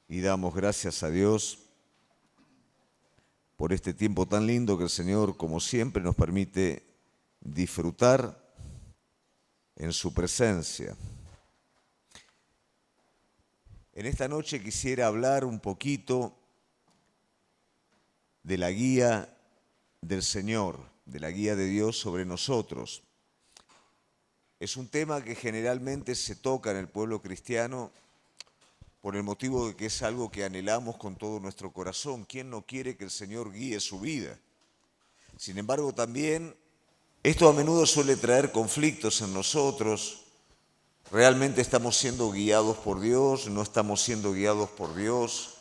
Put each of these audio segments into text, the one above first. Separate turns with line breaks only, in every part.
Y damos gracias a Dios por este tiempo tan lindo que el Señor, como siempre, nos permite disfrutar en su presencia. En esta noche quisiera hablar un poquito de la guía del Señor, de la guía de Dios sobre nosotros. Es un tema que generalmente se toca en el pueblo cristiano por el motivo de que es algo que anhelamos con todo nuestro corazón. ¿Quién no quiere que el Señor guíe su vida? Sin embargo, también esto a menudo suele traer conflictos en nosotros. ¿Realmente estamos siendo guiados por Dios? ¿No estamos siendo guiados por Dios?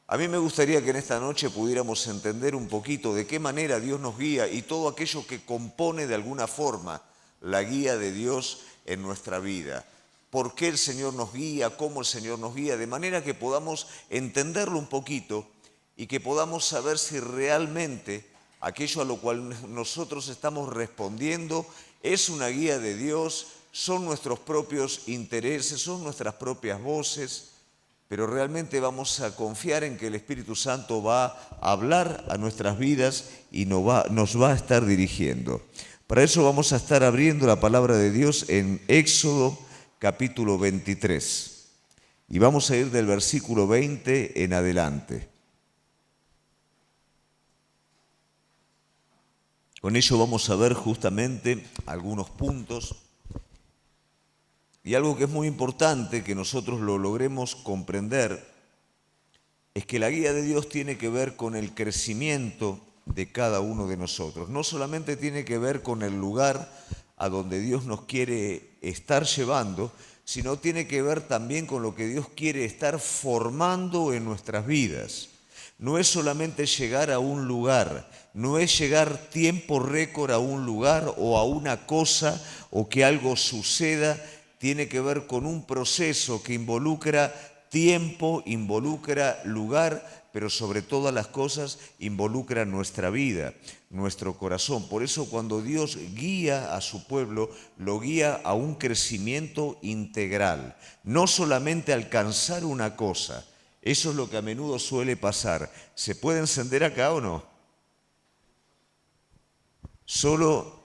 A mí me gustaría que en esta noche pudiéramos entender un poquito de qué manera Dios nos guía y todo aquello que compone de alguna forma la guía de Dios en nuestra vida. ¿Por qué el Señor nos guía? ¿Cómo el Señor nos guía? De manera que podamos entenderlo un poquito y que podamos saber si realmente aquello a lo cual nosotros estamos respondiendo es una guía de Dios, son nuestros propios intereses, son nuestras propias voces, pero realmente vamos a confiar en que el Espíritu Santo va a hablar a nuestras vidas y nos va a estar dirigiendo. Para eso vamos a estar abriendo la palabra de Dios en Éxodo capítulo 23 y vamos a ir del versículo 20 en adelante. Con ello vamos a ver justamente algunos puntos y algo que es muy importante que nosotros lo logremos comprender es que la guía de Dios tiene que ver con el crecimiento de cada uno de nosotros. No solamente tiene que ver con el lugar a donde Dios nos quiere estar llevando, sino tiene que ver también con lo que Dios quiere estar formando en nuestras vidas. No es solamente llegar a un lugar, no es llegar tiempo récord a un lugar o a una cosa o que algo suceda, tiene que ver con un proceso que involucra tiempo, involucra lugar, pero sobre todas las cosas involucra nuestra vida, nuestro corazón. Por eso cuando Dios guía a su pueblo, lo guía a un crecimiento integral, no solamente alcanzar una cosa. Eso es lo que a menudo suele pasar. ¿Se puede encender acá o no? Solo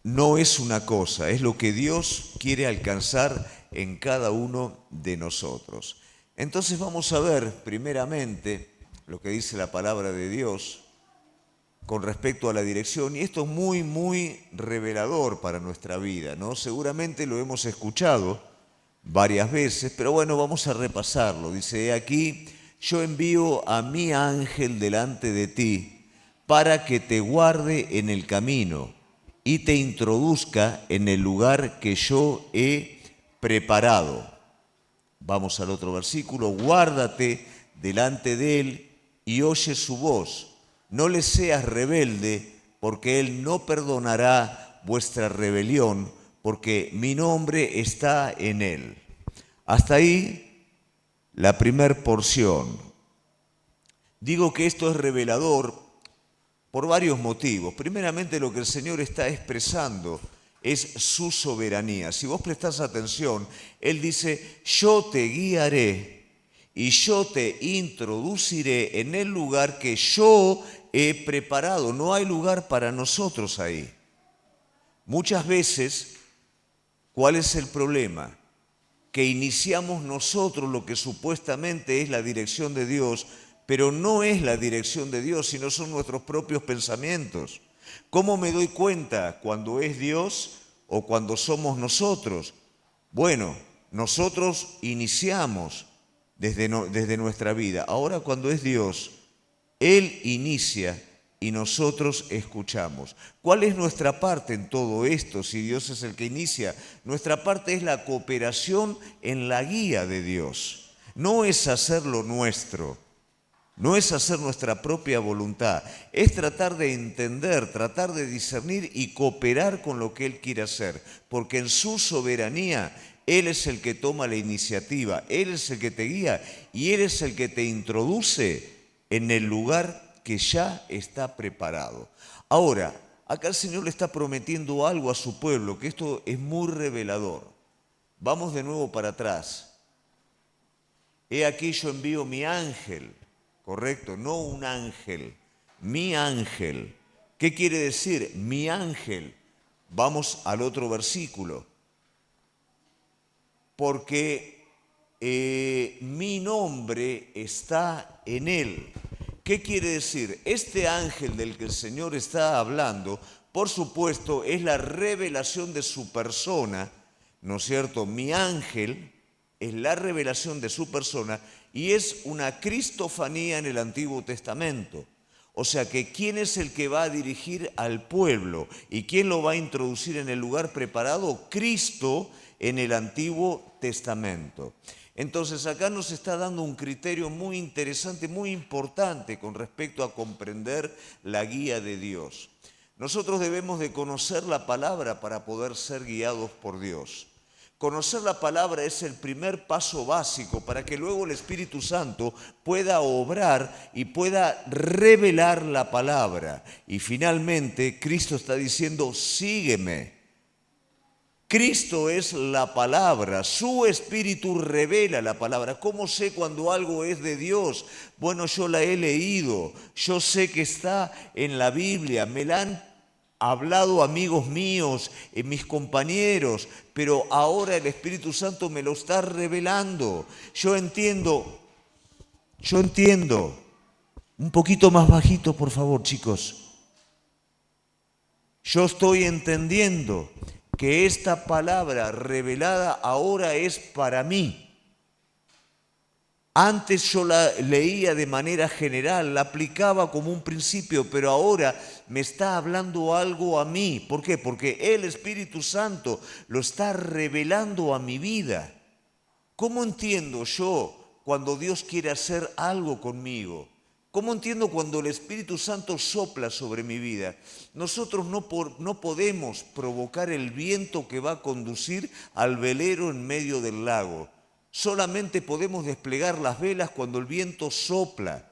no es una cosa, es lo que Dios quiere alcanzar en cada uno de nosotros. Entonces vamos a ver primeramente lo que dice la palabra de Dios con respecto a la dirección, y esto es muy, muy revelador para nuestra vida, ¿no? Seguramente lo hemos escuchado varias veces, pero bueno, vamos a repasarlo. Dice aquí, yo envío a mi ángel delante de ti para que te guarde en el camino y te introduzca en el lugar que yo he preparado. Vamos al otro versículo, guárdate delante de él y oye su voz. No le seas rebelde, porque él no perdonará vuestra rebelión, porque mi nombre está en él. Hasta ahí la primer porción. Digo que esto es revelador por varios motivos. Primeramente, lo que el Señor está expresando es su soberanía. Si vos prestás atención, Él dice, yo te guiaré y yo te introduciré en el lugar que yo he preparado. No hay lugar para nosotros ahí. Muchas veces, ¿cuál es el problema? Que iniciamos nosotros lo que supuestamente es la dirección de Dios, pero no es la dirección de Dios, sino son nuestros propios pensamientos. ¿Cómo me doy cuenta cuando es Dios o cuando somos nosotros? Bueno, nosotros iniciamos desde nuestra vida. Ahora cuando es Dios, Él inicia y nosotros escuchamos. ¿Cuál es nuestra parte en todo esto si Dios es el que inicia? Nuestra parte es la cooperación en la guía de Dios. No es hacer lo nuestro, no es hacer nuestra propia voluntad, es tratar de entender, tratar de discernir y cooperar con lo que Él quiere hacer, porque en su soberanía Él es el que toma la iniciativa, Él es el que te guía y Él es el que te introduce en el lugar que ya está preparado. Ahora, acá el Señor le está prometiendo algo a su pueblo, que esto es muy revelador. Vamos de nuevo para atrás. he aquí yo envío mi ángel, correcto, no un ángel, mi ángel. ¿Qué quiere decir? Mi ángel. Vamos al otro versículo. Porque mi nombre está en él. ¿Qué quiere decir? Este ángel del que el Señor está hablando, por supuesto, es la revelación de su persona, ¿no es cierto? Mi ángel es la revelación de su persona y es una cristofanía en el Antiguo Testamento. O sea que ¿quién es el que va a dirigir al pueblo? ¿Y quién lo va a introducir en el lugar preparado? Cristo en el Antiguo Testamento. Entonces acá nos está dando un criterio muy interesante, muy importante con respecto a comprender la guía de Dios. Nosotros debemos de conocer la palabra para poder ser guiados por Dios. Conocer la palabra es el primer paso básico para que luego el Espíritu Santo pueda obrar y pueda revelar la palabra. Y finalmente Cristo está diciendo, sígueme. Cristo es la palabra, su Espíritu revela la palabra. ¿Cómo sé cuando algo es de Dios? Bueno, yo la he leído, yo sé que está en la Biblia, me la han hablado amigos míos, mis compañeros, pero ahora el Espíritu Santo me lo está revelando. Yo entiendo, un poquito más bajito, por favor, chicos. Yo estoy entendiendo que esta palabra revelada ahora es para mí. Antes yo la leía de manera general, la aplicaba como un principio, pero ahora me está hablando algo a mí. ¿Por qué? Porque el Espíritu Santo lo está revelando a mi vida. ¿Cómo entiendo yo cuando Dios quiere hacer algo conmigo? ¿Cómo entiendo cuando el Espíritu Santo sopla sobre mi vida? Nosotros no podemos provocar el viento que va a conducir al velero en medio del lago. Solamente podemos desplegar las velas cuando el viento sopla.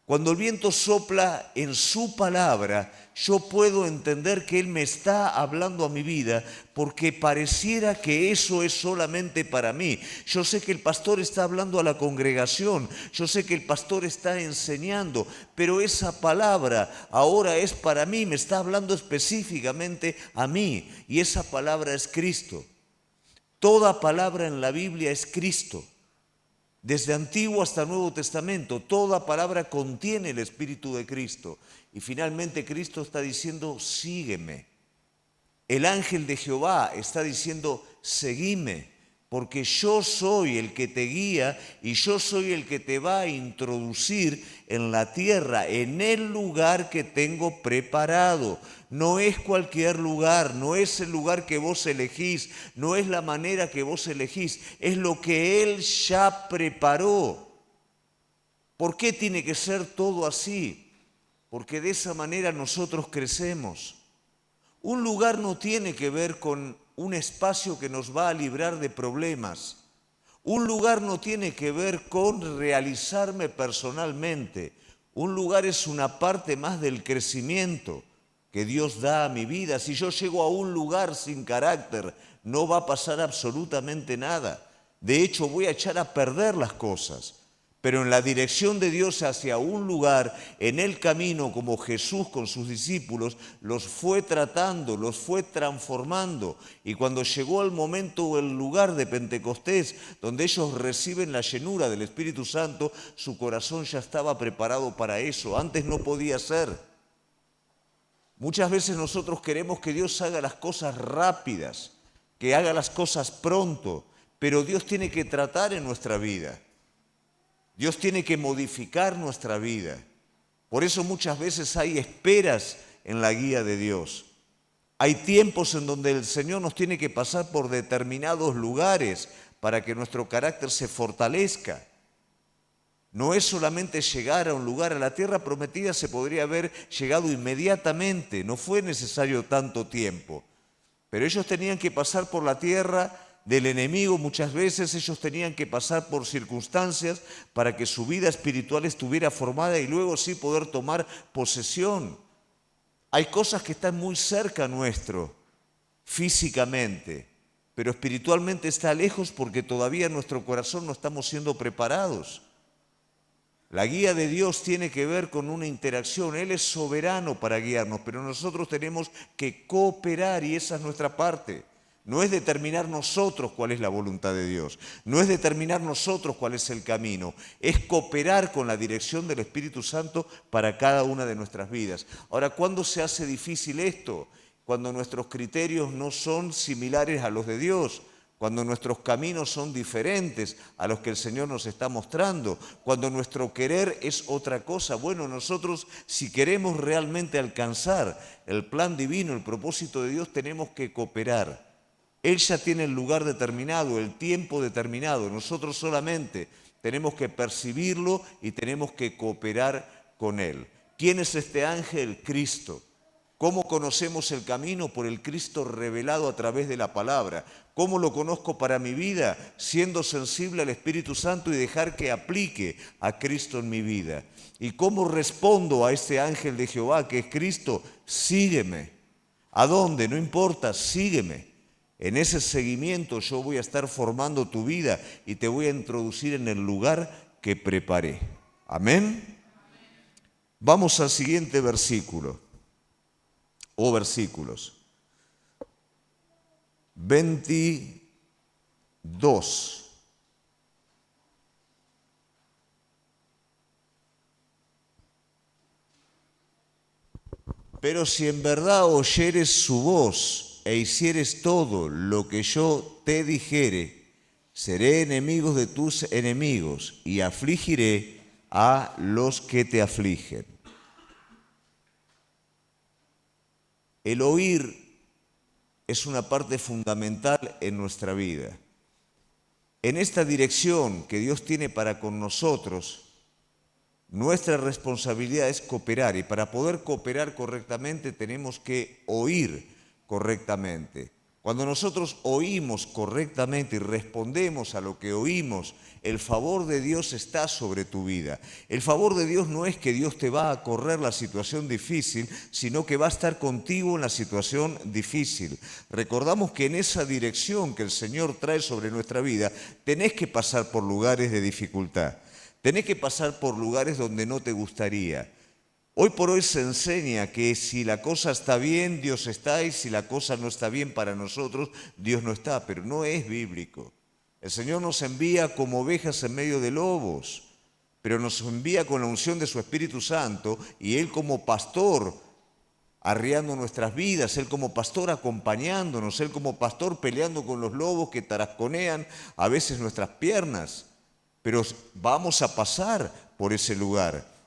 Cuando el viento sopla en su palabra, yo puedo entender que Él me está hablando a mi vida porque pareciera que eso es solamente para mí. Yo sé que el pastor está hablando a la congregación, yo sé que el pastor está enseñando, pero esa palabra ahora es para mí, me está hablando específicamente a mí y esa palabra es Cristo. Toda palabra en la Biblia es Cristo. Desde Antiguo hasta Nuevo Testamento, toda palabra contiene el Espíritu de Cristo. Y finalmente Cristo está diciendo, sígueme. El ángel de Jehová está diciendo, seguime, porque yo soy el que te guía y yo soy el que te va a introducir en la tierra, en el lugar que tengo preparado. No es cualquier lugar, no es el lugar que vos elegís, no es la manera que vos elegís, es lo que Él ya preparó. ¿Por qué tiene que ser todo así? Porque de esa manera nosotros crecemos. Un lugar no tiene que ver con un espacio que nos va a librar de problemas. Un lugar no tiene que ver con realizarme personalmente. Un lugar es una parte más del crecimiento que Dios da a mi vida. Si yo llego a un lugar sin carácter, no va a pasar absolutamente nada. De hecho, voy a echar a perder las cosas. Pero en la dirección de Dios hacia un lugar, en el camino, como Jesús con sus discípulos, los fue tratando, los fue transformando. Y cuando llegó el momento o el lugar de Pentecostés, donde ellos reciben la llenura del Espíritu Santo, su corazón ya estaba preparado para eso. Antes no podía ser. Muchas veces nosotros queremos que Dios haga las cosas rápidas, que haga las cosas pronto, pero Dios tiene que tratar en nuestra vida. Dios tiene que modificar nuestra vida. Por eso muchas veces hay esperas en la guía de Dios. Hay tiempos en donde el Señor nos tiene que pasar por determinados lugares para que nuestro carácter se fortalezca. No es solamente llegar a un lugar, a la tierra prometida se podría haber llegado inmediatamente, no fue necesario tanto tiempo. Pero ellos tenían que pasar por la tierra del enemigo, muchas veces ellos tenían que pasar por circunstancias para que su vida espiritual estuviera formada y luego sí poder tomar posesión. Hay cosas que están muy cerca nuestro, físicamente, pero espiritualmente está lejos porque todavía en nuestro corazón no estamos siendo preparados. La guía de Dios tiene que ver con una interacción. Él es soberano para guiarnos, pero nosotros tenemos que cooperar y esa es nuestra parte. No es determinar nosotros cuál es la voluntad de Dios, no es determinar nosotros cuál es el camino, es cooperar con la dirección del Espíritu Santo para cada una de nuestras vidas. Ahora, ¿cuándo se hace difícil esto? Cuando nuestros criterios no son similares a los de Dios, cuando nuestros caminos son diferentes a los que el Señor nos está mostrando, cuando nuestro querer es otra cosa. Bueno, nosotros si queremos realmente alcanzar el plan divino, el propósito de Dios, tenemos que cooperar. Él ya tiene el lugar determinado, el tiempo determinado. Nosotros solamente tenemos que percibirlo y tenemos que cooperar con Él. ¿Quién es este ángel? Cristo. ¿Cómo conocemos el camino? Por el Cristo revelado a través de la palabra. ¿Cómo lo conozco para mi vida? Siendo sensible al Espíritu Santo y dejar que aplique a Cristo en mi vida. ¿Y cómo respondo a este ángel de Jehová que es Cristo? Sígueme. ¿A dónde? No importa, sígueme. En ese seguimiento yo voy a estar formando tu vida y te voy a introducir en el lugar que preparé. Amén. Vamos al siguiente versículo o versículos. 22. Pero si en verdad oyeres su voz e hicieres todo lo que yo te dijere, seré enemigos de tus enemigos y afligiré a los que te afligen. El oír es una parte fundamental en nuestra vida. En esta dirección que Dios tiene para con nosotros, nuestra responsabilidad es cooperar y para poder cooperar correctamente tenemos que oír correctamente. Cuando nosotros oímos correctamente y respondemos a lo que oímos, el favor de Dios está sobre tu vida. El favor de Dios no es que Dios te va a correr la situación difícil, sino que va a estar contigo en la situación difícil. Recordamos que en esa dirección que el Señor trae sobre nuestra vida, tenés que pasar por lugares de dificultad. Tenés que pasar por lugares donde no te gustaría. Hoy por hoy se enseña que si la cosa está bien, Dios está, y si la cosa no está bien para nosotros, Dios no está, pero no es bíblico. El Señor nos envía como ovejas en medio de lobos, pero nos envía con la unción de su Espíritu Santo y Él como pastor arriando nuestras vidas, Él como pastor acompañándonos, Él como pastor peleando con los lobos que tarasconean a veces nuestras piernas. Pero vamos a pasar por ese lugar.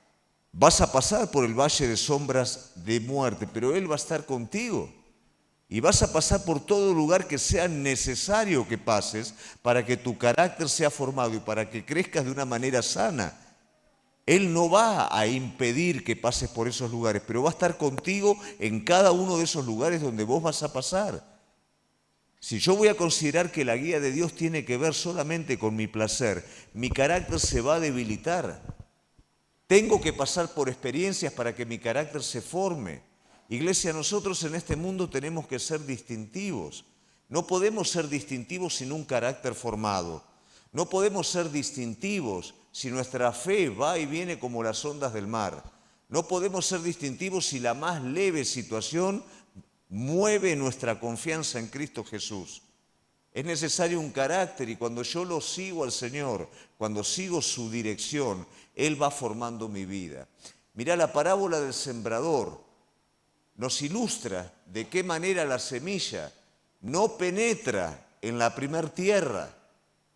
Vas a pasar por el valle de sombras de muerte, pero Él va a estar contigo. Y vas a pasar por todo lugar que sea necesario que pases para que tu carácter sea formado y para que crezcas de una manera sana. Él no va a impedir que pases por esos lugares, pero va a estar contigo en cada uno de esos lugares donde vos vas a pasar. Si yo voy a considerar que la guía de Dios tiene que ver solamente con mi placer, mi carácter se va a debilitar. Tengo que pasar por experiencias para que mi carácter se forme. Iglesia, nosotros en este mundo tenemos que ser distintivos. No podemos ser distintivos sin un carácter formado. No podemos ser distintivos si nuestra fe va y viene como las ondas del mar. No podemos ser distintivos si la más leve situación mueve nuestra confianza en Cristo Jesús. Es necesario un carácter y cuando yo lo sigo al Señor, cuando sigo su dirección, Él va formando mi vida. Mirá, la parábola del sembrador nos ilustra de qué manera la semilla no penetra en la primer tierra,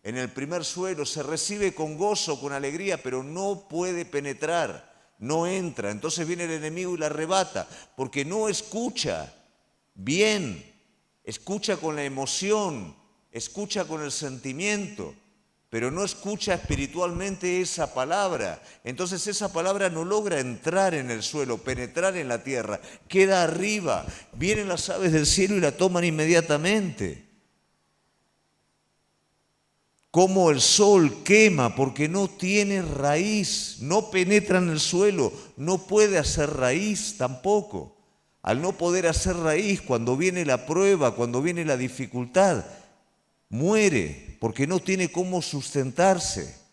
en el primer suelo, se recibe con gozo, con alegría, pero no puede penetrar, no entra. Entonces viene el enemigo y la arrebata, porque no escucha bien, escucha con la emoción, escucha con el sentimiento, pero no escucha espiritualmente esa palabra. Entonces esa palabra no logra entrar en el suelo, penetrar en la tierra, queda arriba. Vienen las aves del cielo y la toman inmediatamente. Como el sol quema porque no tiene raíz, no penetra en el suelo, no puede hacer raíz tampoco. Al no poder hacer raíz, cuando viene la prueba, cuando viene la dificultad, muere porque no tiene cómo sustentarse.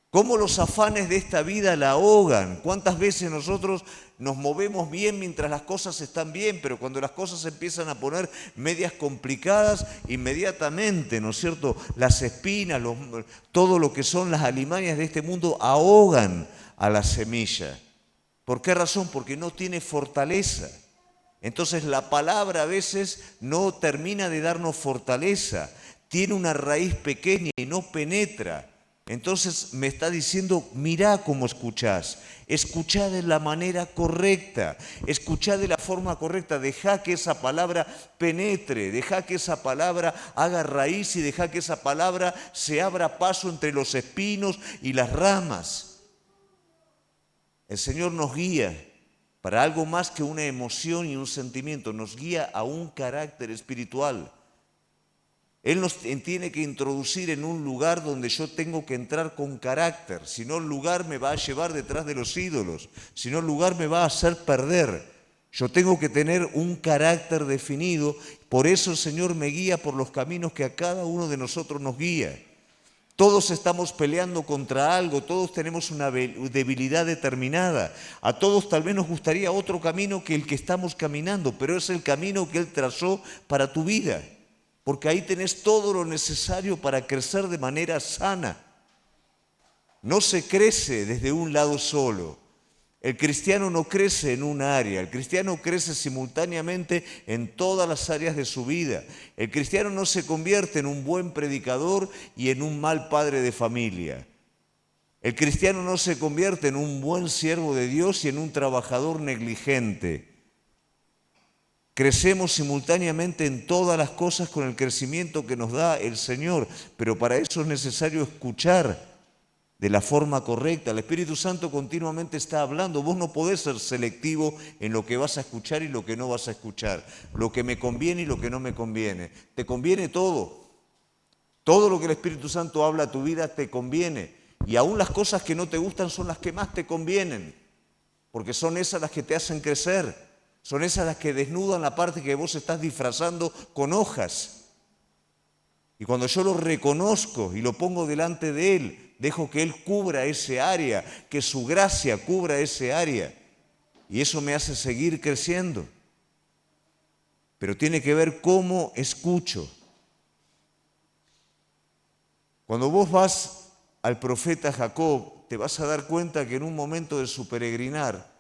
Cómo los afanes de esta vida la ahogan. Cuántas veces nosotros nos movemos bien mientras las cosas están bien, pero cuando las cosas se empiezan a poner medias complicadas, inmediatamente, ¿no es cierto?, las espinas, todo lo que son las alimañas de este mundo ahogan a la semilla. ¿Por qué razón? Porque no tiene fortaleza. Entonces la palabra a veces no termina de darnos fortaleza. Tiene una raíz pequeña y no penetra. Entonces me está diciendo, mirá cómo escuchás, escuchá de la manera correcta, escuchá de la forma correcta, dejá que esa palabra penetre, dejá que esa palabra haga raíz y dejá que esa palabra se abra paso entre los espinos y las ramas. El Señor nos guía para algo más que una emoción y un sentimiento, nos guía a un carácter espiritual. Él nos tiene que introducir en un lugar donde yo tengo que entrar con carácter, si no el lugar me va a llevar detrás de los ídolos, si no el lugar me va a hacer perder. Yo tengo que tener un carácter definido, por eso el Señor me guía por los caminos que a cada uno de nosotros nos guía. Todos estamos peleando contra algo, todos tenemos una debilidad determinada. A todos tal vez nos gustaría otro camino que el que estamos caminando, pero es el camino que Él trazó para tu vida. Porque ahí tenés todo lo necesario para crecer de manera sana. No se crece desde un lado solo. El cristiano no crece en un área, el cristiano crece simultáneamente en todas las áreas de su vida. El cristiano no se convierte en un buen predicador y en un mal padre de familia. El cristiano no se convierte en un buen siervo de Dios y en un trabajador negligente. Crecemos simultáneamente en todas las cosas con el crecimiento que nos da el Señor, pero para eso es necesario escuchar de la forma correcta. El Espíritu Santo continuamente está hablando. Vos no podés ser selectivo en lo que vas a escuchar y lo que no vas a escuchar, lo que me conviene y lo que no me conviene. Te conviene todo. Todo lo que el Espíritu Santo habla a tu vida te conviene. Y aún las cosas que no te gustan son las que más te convienen, porque son esas las que te hacen crecer. Son esas las que desnudan la parte que vos estás disfrazando con hojas. Y cuando yo lo reconozco y lo pongo delante de Él, dejo que Él cubra ese área, que su gracia cubra ese área. Y eso me hace seguir creciendo. Pero tiene que ver cómo escucho. Cuando vos vas al profeta Jacob, te vas a dar cuenta que en un momento de su peregrinar,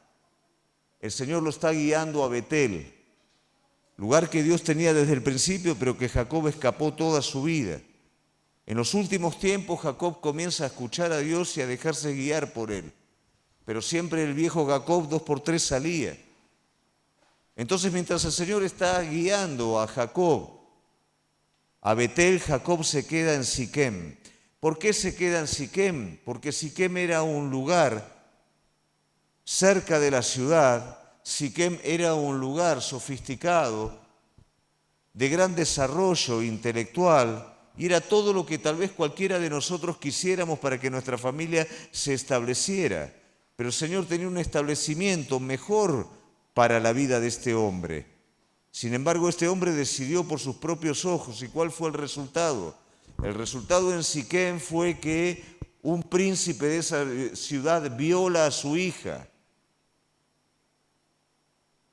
el Señor lo está guiando a Betel, lugar que Dios tenía desde el principio, pero que Jacob escapó toda su vida. En los últimos tiempos Jacob comienza a escuchar a Dios y a dejarse guiar por Él. Pero siempre el viejo Jacob 2 por 3 salía. Entonces mientras el Señor está guiando a Jacob a Betel, Jacob se queda en Siquem. ¿Por qué se queda en Siquem? Porque Siquem era un lugar cerca de la ciudad. Siquem era un lugar sofisticado, de gran desarrollo intelectual, y era todo lo que tal vez cualquiera de nosotros quisiéramos para que nuestra familia se estableciera. Pero el Señor tenía un establecimiento mejor para la vida de este hombre. Sin embargo, este hombre decidió por sus propios ojos. ¿Y cuál fue el resultado? El resultado en Siquem fue que un príncipe de esa ciudad viola a su hija.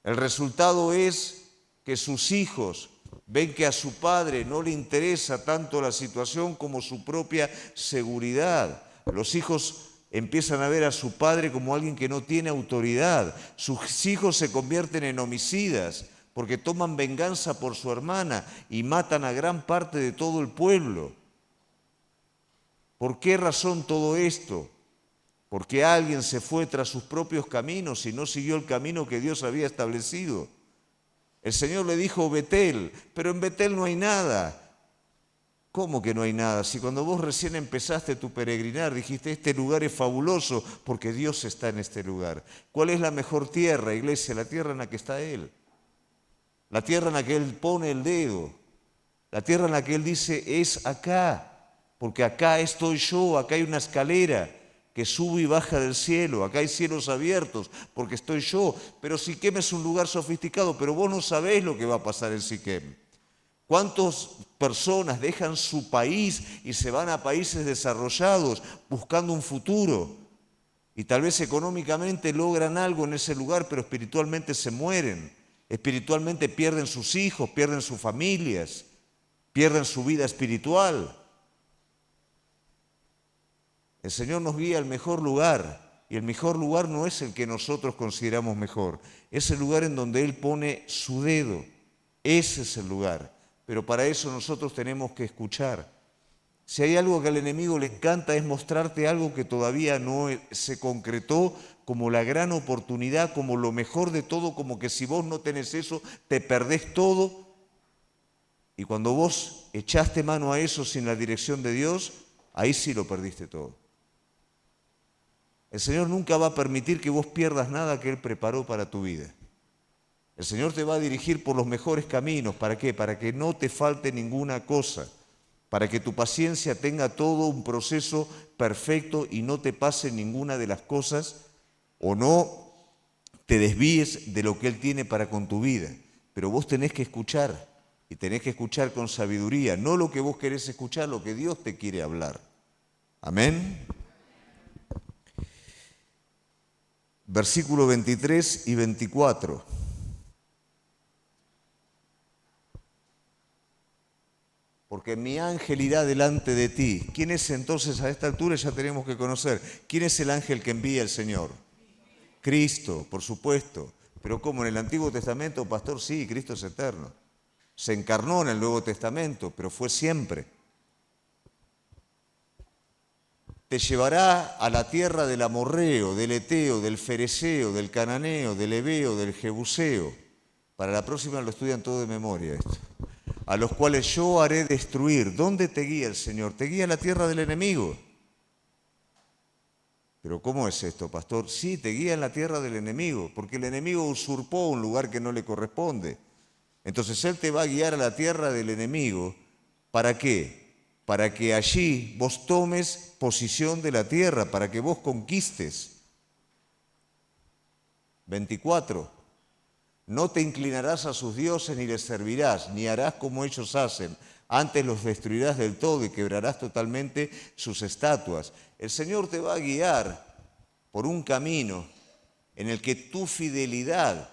El resultado es que sus hijos ven que a su padre no le interesa tanto la situación como su propia seguridad. Los hijos empiezan a ver a su padre como alguien que no tiene autoridad. Sus hijos se convierten en homicidas porque toman venganza por su hermana y matan a gran parte de todo el pueblo. ¿Por qué razón todo esto? Porque alguien se fue tras sus propios caminos y no siguió el camino que Dios había establecido. El Señor le dijo Betel, pero en Betel no hay nada. ¿Cómo que no hay nada? Si cuando vos recién empezaste tu peregrinar dijiste, este lugar es fabuloso porque Dios está en este lugar. ¿Cuál es la mejor tierra, iglesia? La tierra en la que está Él. La tierra en la que Él pone el dedo. La tierra en la que Él dice, es acá, porque acá estoy yo, acá hay una escalera que sube y baja del cielo, acá hay cielos abiertos, porque estoy yo. Pero Siquem es un lugar sofisticado, pero vos no sabés lo que va a pasar en Siquem. ¿Cuántas personas dejan su país y se van a países desarrollados buscando un futuro? Y tal vez económicamente logran algo en ese lugar, pero espiritualmente se mueren. Espiritualmente pierden sus hijos, pierden sus familias, pierden su vida espiritual. El Señor nos guía al mejor lugar, y el mejor lugar no es el que nosotros consideramos mejor, es el lugar en donde Él pone su dedo. Ese es el lugar, pero para eso nosotros tenemos que escuchar. Si hay algo que al enemigo le encanta es mostrarte algo que todavía no se concretó como la gran oportunidad, como lo mejor de todo, como que si vos no tenés eso, te perdés todo. Y cuando vos echaste mano a eso sin la dirección de Dios, ahí sí lo perdiste todo. El Señor nunca va a permitir que vos pierdas nada que Él preparó para tu vida. El Señor te va a dirigir por los mejores caminos. ¿Para qué? Para que no te falte ninguna cosa. Para que tu paciencia tenga todo un proceso perfecto y no te pase ninguna de las cosas o no te desvíes de lo que Él tiene para con tu vida. Pero vos tenés que escuchar y tenés que escuchar con sabiduría, no lo que vos querés escuchar, lo que Dios te quiere hablar. Amén. Versículo 23 y 24. Porque mi ángel irá delante de ti. ¿Quién es entonces a esta altura? Ya tenemos que conocer. ¿Quién es el ángel que envía el Señor? Cristo, por supuesto. Pero como en el Antiguo Testamento, pastor, sí, Cristo es eterno. Se encarnó en el Nuevo Testamento, pero fue siempre. Te llevará a la tierra del amorreo, del eteo, del fereceo, del cananeo, del heveo, del jebuseo. Para la próxima lo estudian todo de memoria esto. A los cuales yo haré destruir. ¿Dónde te guía el Señor? Te guía a la tierra del enemigo. ¿Pero cómo es esto, pastor? Sí, te guía en la tierra del enemigo, porque el enemigo usurpó un lugar que no le corresponde. Entonces Él te va a guiar a la tierra del enemigo. ¿Para qué? Para que allí vos tomes posición de la tierra, para que vos conquistes. 24. No te inclinarás a sus dioses ni les servirás, ni harás como ellos hacen. Antes los destruirás del todo y quebrarás totalmente sus estatuas. El Señor te va a guiar por un camino en el que tu fidelidad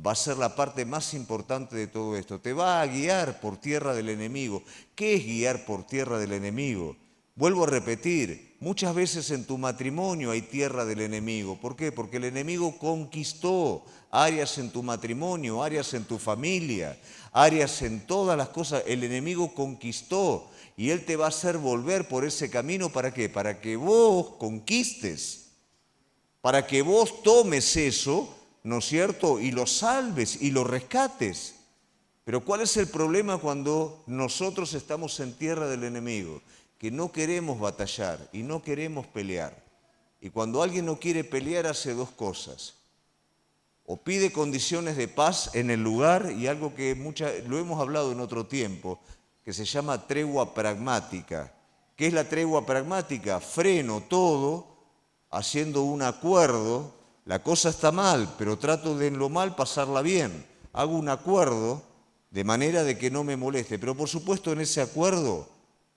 va a ser la parte más importante de todo esto. Te va a guiar por tierra del enemigo. ¿Qué es guiar por tierra del enemigo? Vuelvo a repetir, muchas veces en tu matrimonio hay tierra del enemigo. ¿Por qué? Porque el enemigo conquistó áreas en tu matrimonio, áreas en tu familia, áreas en todas las cosas. El enemigo conquistó y él te va a hacer volver por ese camino. ¿Para qué? Para que vos conquistes, para que vos tomes eso, ¿no es cierto? Y lo salves y lo rescates. Pero ¿cuál es el problema cuando nosotros estamos en tierra del enemigo? Que no queremos batallar y no queremos pelear. Y cuando alguien no quiere pelear hace dos cosas. O pide condiciones de paz en el lugar, y algo que lo hemos hablado en otro tiempo, que se llama tregua pragmática. ¿Qué es la tregua pragmática? Freno todo, haciendo un acuerdo. La cosa está mal, pero trato de en lo mal pasarla bien. Hago un acuerdo de manera de que no me moleste. Pero por supuesto en ese acuerdo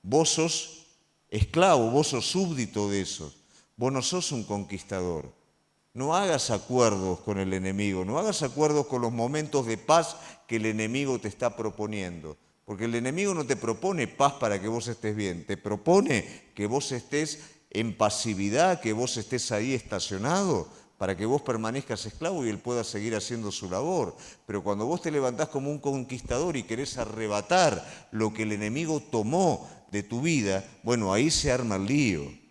vos sos esclavo, vos sos súbdito de eso. Vos no sos un conquistador. No hagas acuerdos con el enemigo, no hagas acuerdos con los momentos de paz que el enemigo te está proponiendo. Porque el enemigo no te propone paz para que vos estés bien, te propone que vos estés en pasividad, que vos estés ahí estacionado, para que vos permanezcas esclavo y él pueda seguir haciendo su labor. Pero cuando vos te levantás como un conquistador y querés arrebatar lo que el enemigo tomó de tu vida, bueno, ahí se arma el lío.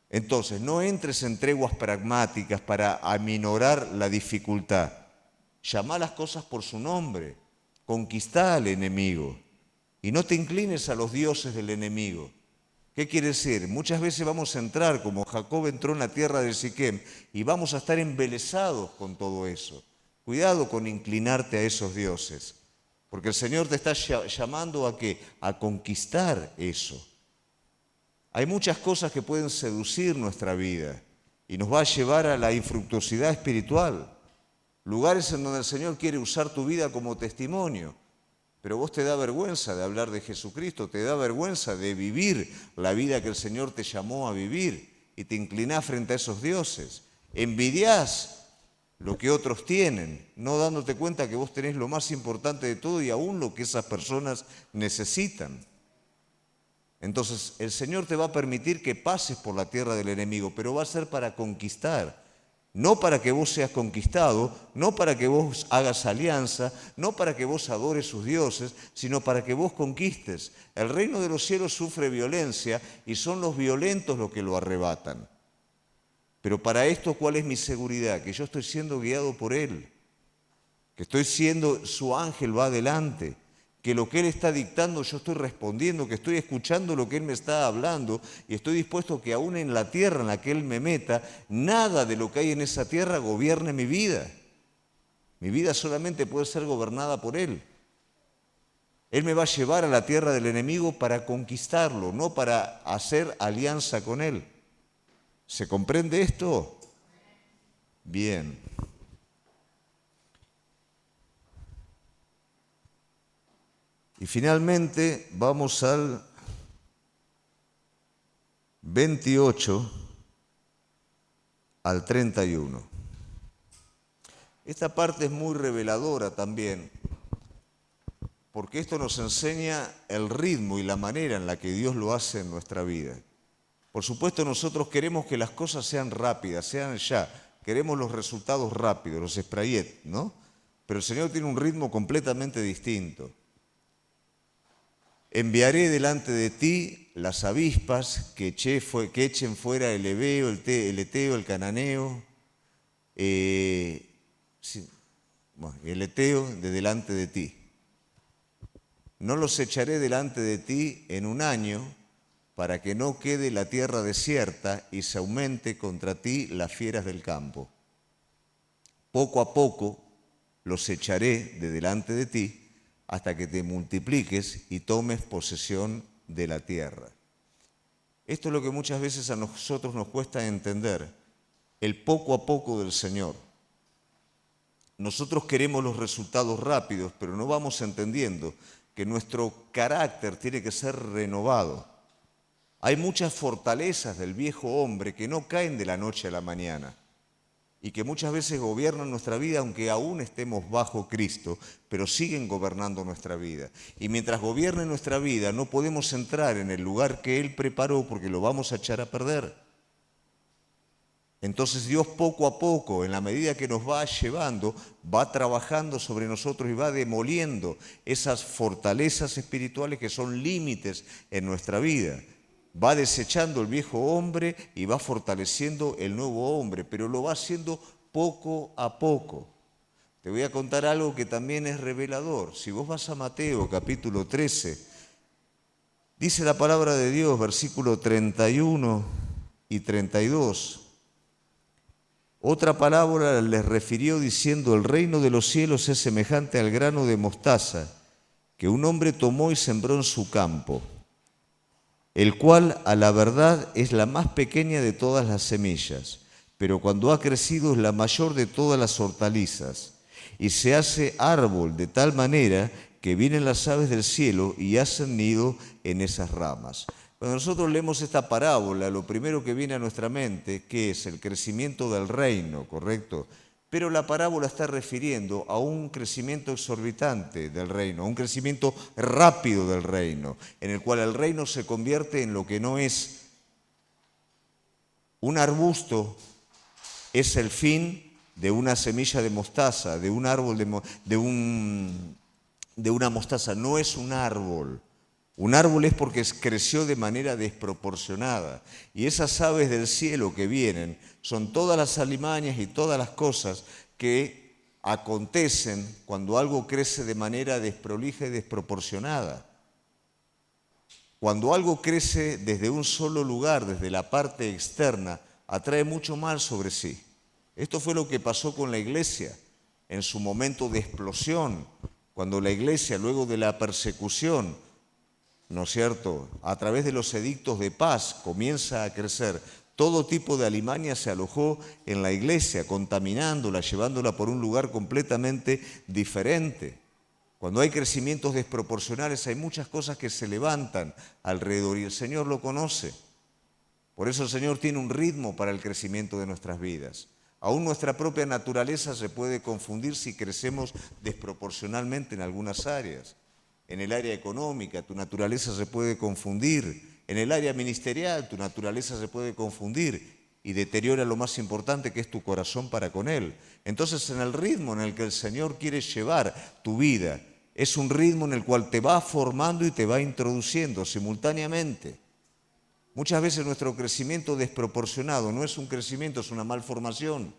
Entonces, no entres en treguas pragmáticas para aminorar la dificultad. Llama las cosas por su nombre, conquistá al enemigo y no te inclines a los dioses del enemigo. ¿Qué quiere decir? Muchas veces vamos a entrar, como Jacob entró en la tierra de Siquem, y vamos a estar embelesados con todo eso. Cuidado con inclinarte a esos dioses, porque el Señor te está llamando a ¿qué? A conquistar eso. Hay muchas cosas que pueden seducir nuestra vida y nos va a llevar a la infructuosidad espiritual. Lugares en donde el Señor quiere usar tu vida como testimonio. Pero vos te da vergüenza de hablar de Jesucristo, te da vergüenza de vivir la vida que el Señor te llamó a vivir y te inclinás frente a esos dioses. Envidiás lo que otros tienen, no dándote cuenta que vos tenés lo más importante de todo y aún lo que esas personas necesitan. Entonces el Señor te va a permitir que pases por la tierra del enemigo, pero va a ser para conquistar. No para que vos seas conquistado, no para que vos hagas alianza, no para que vos adores sus dioses, sino para que vos conquistes. El reino de los cielos sufre violencia y son los violentos los que lo arrebatan. Pero para esto, ¿cuál es mi seguridad? Que yo estoy siendo guiado por Él, que estoy siendo, su ángel va adelante, que lo que Él está dictando yo estoy respondiendo, que estoy escuchando lo que Él me está hablando y estoy dispuesto que aún en la tierra en la que Él me meta, nada de lo que hay en esa tierra gobierne mi vida. Mi vida solamente puede ser gobernada por Él. Él me va a llevar a la tierra del enemigo para conquistarlo, no para hacer alianza con Él. ¿Se comprende esto? Bien. Y finalmente vamos al 28 al 31. Esta parte es muy reveladora también, porque esto nos enseña el ritmo y la manera en la que Dios lo hace en nuestra vida. Por supuesto, nosotros queremos que las cosas sean rápidas, sean ya. Queremos los resultados rápidos, los sprayet, ¿no? Pero el Señor tiene un ritmo completamente distinto. Enviaré delante de ti las avispas que echen fuera el heveo, el eteo, el cananeo, el eteo de delante de ti. No los echaré delante de ti en un año, para que no quede la tierra desierta y se aumente contra ti las fieras del campo. Poco a poco los echaré de delante de ti hasta que te multipliques y tomes posesión de la tierra. Esto es lo que muchas veces a nosotros nos cuesta entender, el poco a poco del Señor. Nosotros queremos los resultados rápidos, pero no vamos entendiendo que nuestro carácter tiene que ser renovado. Hay muchas fortalezas del viejo hombre que no caen de la noche a la mañana y que muchas veces gobiernan nuestra vida aunque aún estemos bajo Cristo, pero siguen gobernando nuestra vida. Y mientras gobiernen nuestra vida no podemos entrar en el lugar que Él preparó porque lo vamos a echar a perder. Entonces Dios poco a poco, en la medida que nos va llevando, va trabajando sobre nosotros y va demoliendo esas fortalezas espirituales que son límites en nuestra vida. Va desechando el viejo hombre y va fortaleciendo el nuevo hombre, pero lo va haciendo poco a poco. Te voy a contar algo que también es revelador. Si vos vas a Mateo capítulo 13, dice la palabra de Dios, versículo 31 y 32. Otra parábola les refirió diciendo, el reino de los cielos es semejante al grano de mostaza que un hombre tomó y sembró en su campo, el cual a la verdad es la más pequeña de todas las semillas, pero cuando ha crecido es la mayor de todas las hortalizas, y se hace árbol de tal manera que vienen las aves del cielo y hacen nido en esas ramas. Cuando nosotros leemos esta parábola, lo primero que viene a nuestra mente, que es el crecimiento del reino, ¿correcto? Pero la parábola está refiriendo a un crecimiento exorbitante del reino, a un crecimiento rápido del reino, en el cual el reino se convierte en lo que no es. Un arbusto es el fin de una semilla de mostaza, de un árbol de una mostaza, no es un árbol. Un árbol es porque creció de manera desproporcionada. Y esas aves del cielo que vienen son todas las alimañas y todas las cosas que acontecen cuando algo crece de manera desprolija y desproporcionada. Cuando algo crece desde un solo lugar, desde la parte externa, atrae mucho mal sobre sí. Esto fue lo que pasó con la iglesia en su momento de explosión, cuando la iglesia, luego de la persecución, ¿no es cierto?, a través de los edictos de paz comienza a crecer. Todo tipo de alimaña se alojó en la iglesia, contaminándola, llevándola por un lugar completamente diferente. Cuando hay crecimientos desproporcionales, hay muchas cosas que se levantan alrededor y el Señor lo conoce. Por eso el Señor tiene un ritmo para el crecimiento de nuestras vidas. Aún nuestra propia naturaleza se puede confundir si crecemos desproporcionalmente en algunas áreas. En el área económica, tu naturaleza se puede confundir. En el área ministerial, tu naturaleza se puede confundir y deteriora lo más importante, que es tu corazón para con Él. Entonces, en el ritmo en el que el Señor quiere llevar tu vida, es un ritmo en el cual te va formando y te va introduciendo simultáneamente. Muchas veces nuestro crecimiento desproporcionado no es un crecimiento, es una malformación.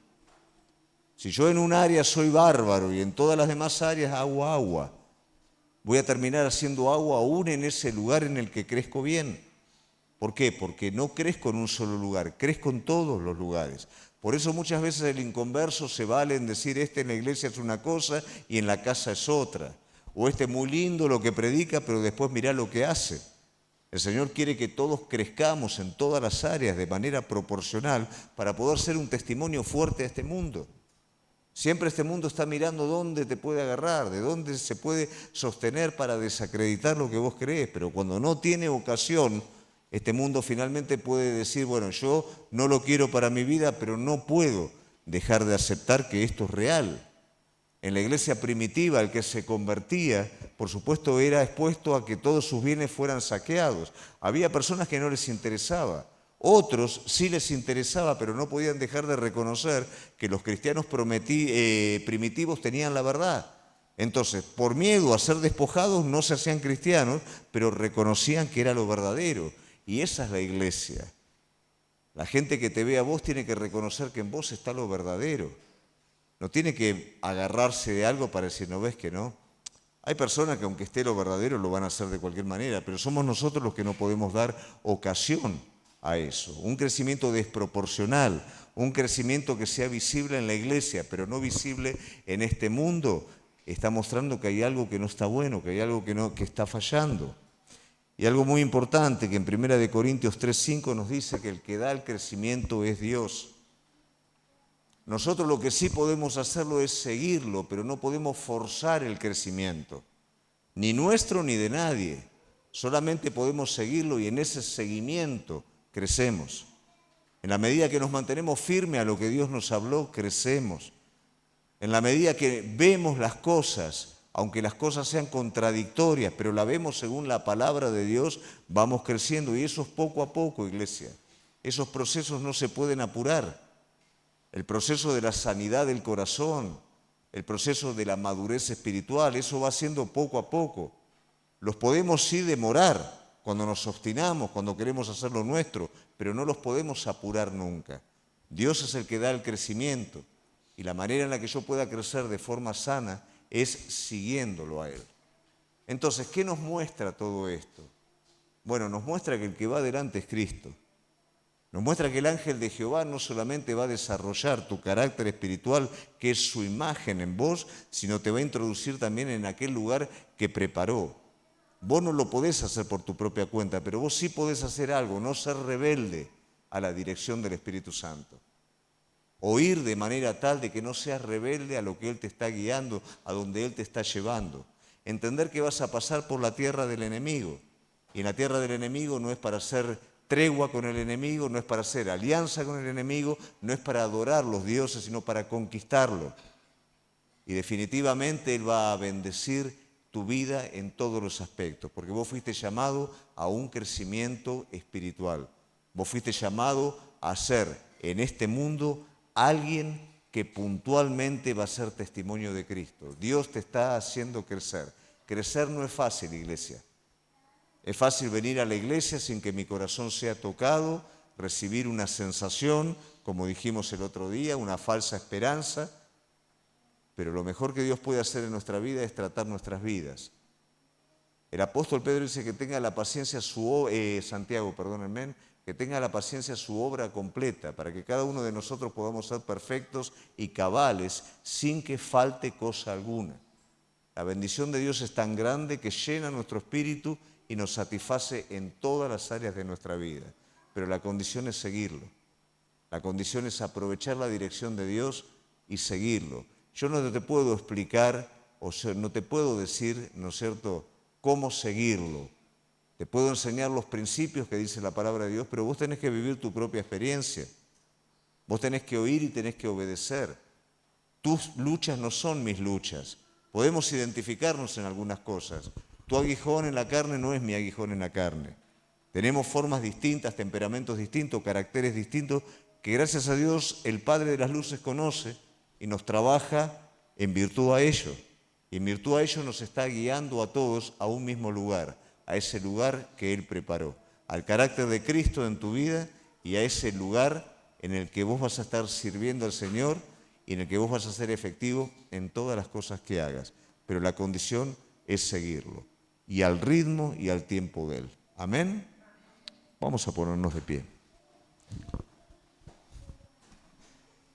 Si yo en un área soy bárbaro y en todas las demás áreas hago agua, voy a terminar haciendo agua aún en ese lugar en el que crezco bien. ¿Por qué? Porque no crezco en un solo lugar, crezco en todos los lugares. Por eso muchas veces el inconverso se vale en decir, este en la iglesia es una cosa y en la casa es otra. O este es muy lindo lo que predica, pero después mirá lo que hace. El Señor quiere que todos crezcamos en todas las áreas de manera proporcional para poder ser un testimonio fuerte a este mundo. Siempre este mundo está mirando dónde te puede agarrar, de dónde se puede sostener para desacreditar lo que vos crees, pero cuando no tiene ocasión, este mundo finalmente puede decir, bueno, yo no lo quiero para mi vida, pero no puedo dejar de aceptar que esto es real. En la iglesia primitiva, el que se convertía, por supuesto, era expuesto a que todos sus bienes fueran saqueados. Había personas que no les interesaba. Otros sí les interesaba, pero no podían dejar de reconocer que los cristianos primitivos tenían la verdad. Entonces, por miedo a ser despojados, no se hacían cristianos, pero reconocían que era lo verdadero. Y esa es la iglesia. La gente que te ve a vos tiene que reconocer que en vos está lo verdadero. No tiene que agarrarse de algo para decir, ¿no ves que no? Hay personas que aunque esté lo verdadero lo van a hacer de cualquier manera, pero somos nosotros los que no podemos dar ocasión a eso. Un crecimiento desproporcional, un crecimiento que sea visible en la iglesia, pero no visible en este mundo, está mostrando que hay algo que no está bueno, que hay algo que está fallando. Y algo muy importante que en 1 Corintios 3:5 nos dice que el que da el crecimiento es Dios. Nosotros lo que sí podemos hacerlo es seguirlo, pero no podemos forzar el crecimiento, ni nuestro ni de nadie. Solamente podemos seguirlo y en ese seguimiento crecemos. En la medida que nos mantenemos firmes a lo que Dios nos habló, crecemos. En la medida que vemos las cosas, aunque las cosas sean contradictorias, pero la vemos según la palabra de Dios, vamos creciendo. Y eso es poco a poco, iglesia. Esos procesos no se pueden apurar. El proceso de la sanidad del corazón, el proceso de la madurez espiritual, eso va siendo poco a poco. Los podemos sí demorar cuando nos obstinamos, cuando queremos hacer lo nuestro, pero no los podemos apurar nunca. Dios es el que da el crecimiento y la manera en la que yo pueda crecer de forma sana es siguiéndolo a Él. Entonces, ¿qué nos muestra todo esto? Bueno, nos muestra que el que va adelante es Cristo. Nos muestra que el ángel de Jehová no solamente va a desarrollar tu carácter espiritual, que es su imagen en vos, sino te va a introducir también en aquel lugar que preparó. Vos no lo podés hacer por tu propia cuenta, pero vos sí podés hacer algo, no ser rebelde a la dirección del Espíritu Santo. Oír de manera tal de que no seas rebelde a lo que Él te está guiando, a donde Él te está llevando. Entender que vas a pasar por la tierra del enemigo. Y en la tierra del enemigo no es para ser tregua con el enemigo, no es para hacer alianza con el enemigo, no es para adorar los dioses, sino para conquistarlo. Y definitivamente Él va a bendecir tu vida en todos los aspectos, porque vos fuiste llamado a un crecimiento espiritual. Vos fuiste llamado a ser en este mundo alguien que puntualmente va a ser testimonio de Cristo. Dios te está haciendo crecer. Crecer no es fácil, iglesia. Es fácil venir a la iglesia sin que mi corazón sea tocado, recibir una sensación, como dijimos el otro día, una falsa esperanza, pero lo mejor que Dios puede hacer en nuestra vida es tratar nuestras vidas. El apóstol Pedro dice que tenga la paciencia Santiago, perdónenme, que tenga la paciencia su obra completa, para que cada uno de nosotros podamos ser perfectos y cabales sin que falte cosa alguna. La bendición de Dios es tan grande que llena nuestro espíritu y nos satisface en todas las áreas de nuestra vida. Pero la condición es seguirlo. La condición es aprovechar la dirección de Dios y seguirlo. Yo no te puedo explicar o sea, no te puedo decir, ¿no es cierto?, cómo seguirlo. Te puedo enseñar los principios que dice la palabra de Dios, pero vos tenés que vivir tu propia experiencia. Vos tenés que oír y tenés que obedecer. Tus luchas no son mis luchas. Podemos identificarnos en algunas cosas. Tu aguijón en la carne no es mi aguijón en la carne. Tenemos formas distintas, temperamentos distintos, caracteres distintos, que gracias a Dios el Padre de las Luces conoce y nos trabaja en virtud a ello. Y en virtud a ello nos está guiando a todos a un mismo lugar, a ese lugar que Él preparó, al carácter de Cristo en tu vida y a ese lugar en el que vos vas a estar sirviendo al Señor y en el que vos vas a ser efectivo en todas las cosas que hagas. Pero la condición es seguirlo, y al ritmo y al tiempo de Él. Amén. Vamos a ponernos de pie.